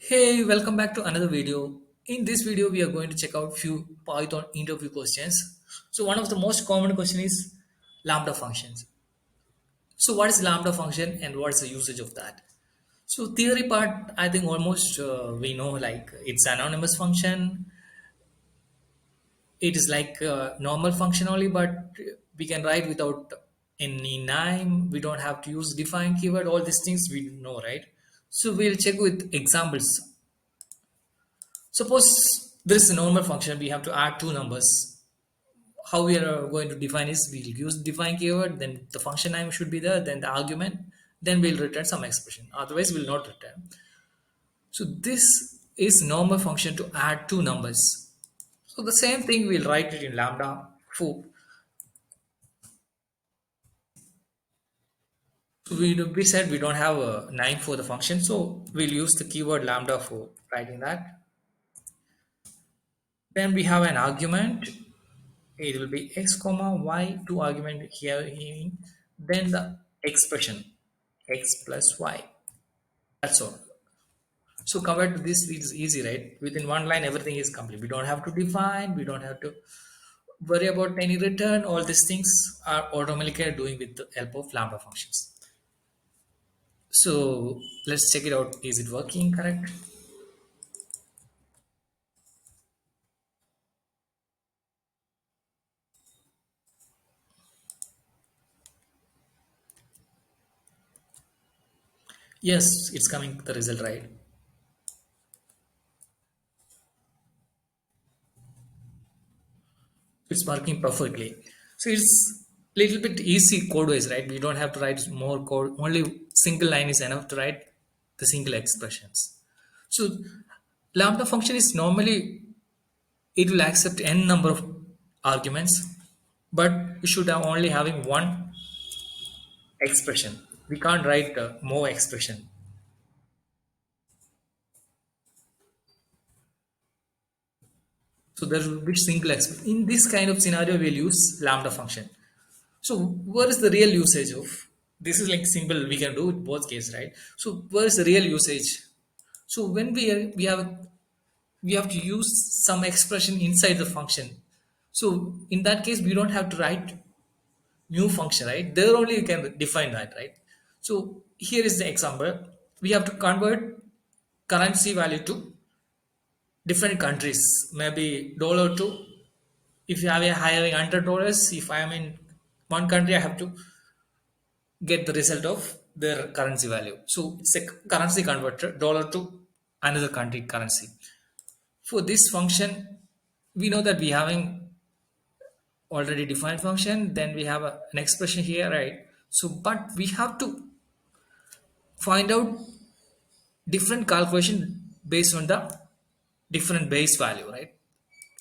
Hey, welcome back to another video. In this video, we are going to check out few Python interview questions. So one of the most common question is lambda functions. So what is lambda function and what is the usage of that? So theory part, I think almost we know like it's anonymous function. It is like a normal function only, but we can write without any name. We don't have to use define keyword. All these things we know, right? So we'll check with examples. Suppose this is a normal function, we have to add two numbers. How we are going to define is we'll use define keyword, then the function name should be there, then the argument, then we'll return some expression. Otherwise, we'll not return. So this is normal function to add two numbers. So the same thing we'll write it in lambda for. So we said we don't have a name for the function, so we'll use the keyword lambda for writing that. Then we have an argument. It will be x comma y, two argument here, then the expression x plus y. That's all. So compared to this, it's easy, right? Within one line, everything is complete. We don't have to define. We don't have to worry about any return. All these things are automatically doing with the help of lambda functions. So let's check it out. Is it working correct? Yes, it's coming the result right. It's working perfectly. So it's little bit easy code wise, right? We don't have to write more code. Only single line is enough to write the single expressions. So lambda function is normally it will accept n number of arguments, but we should have only having one expression. We can't write more expression. So there will be single expression. In this kind of scenario, we'll use lambda function. So what is the real usage of this? Is like simple we can do it both cases, right? So what is the real usage? So when we have to use some expression inside the function. So in that case, we don't have to write new function, right? There only you can define that, right? So here is the example. We have to convert currency value to different countries. Maybe dollar to if you have a hiring $100, if I am in one country, I have to get the result of their currency value. So it's a currency converter, dollar to another country currency. For this function, we know that we having already defined function, then we have an expression here, right? So, but we have to find out different calculation based on the different base value, right?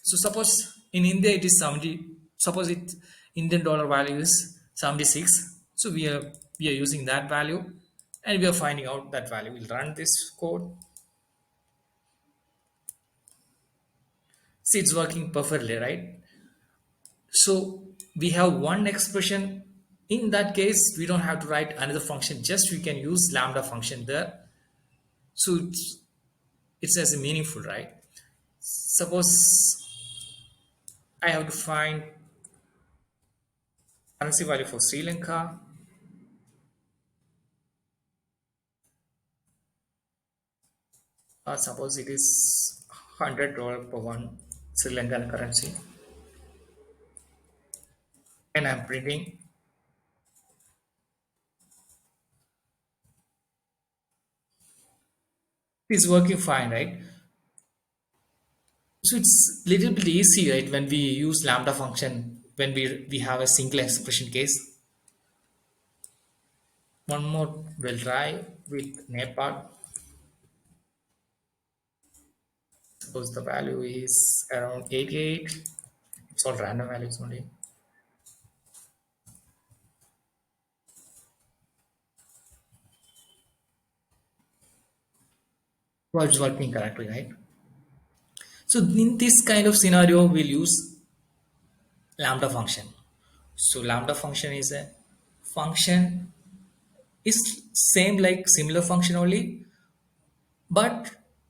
So suppose in India it is 70, suppose it Indian dollar value is 76. So we are using that value and we are finding out that value. We'll run this code. See, it's working perfectly, right? So we have one expression. In that case, we don't have to write another function. Just we can use lambda function there. So it's as meaningful, right? Suppose I have to find currency value for Sri Lanka. Suppose it is $100 per one Sri Lankan currency, and I'm printing. It's working fine, right? So it's little bit easy, right? When we use lambda function, when we have a single expression case. One more we'll try with Nepal. Suppose the value is around 88. It's all random values only. Well, it's working correctly, right? So in this kind of scenario, we'll use lambda function. So lambda function is a function is same like similar function only, but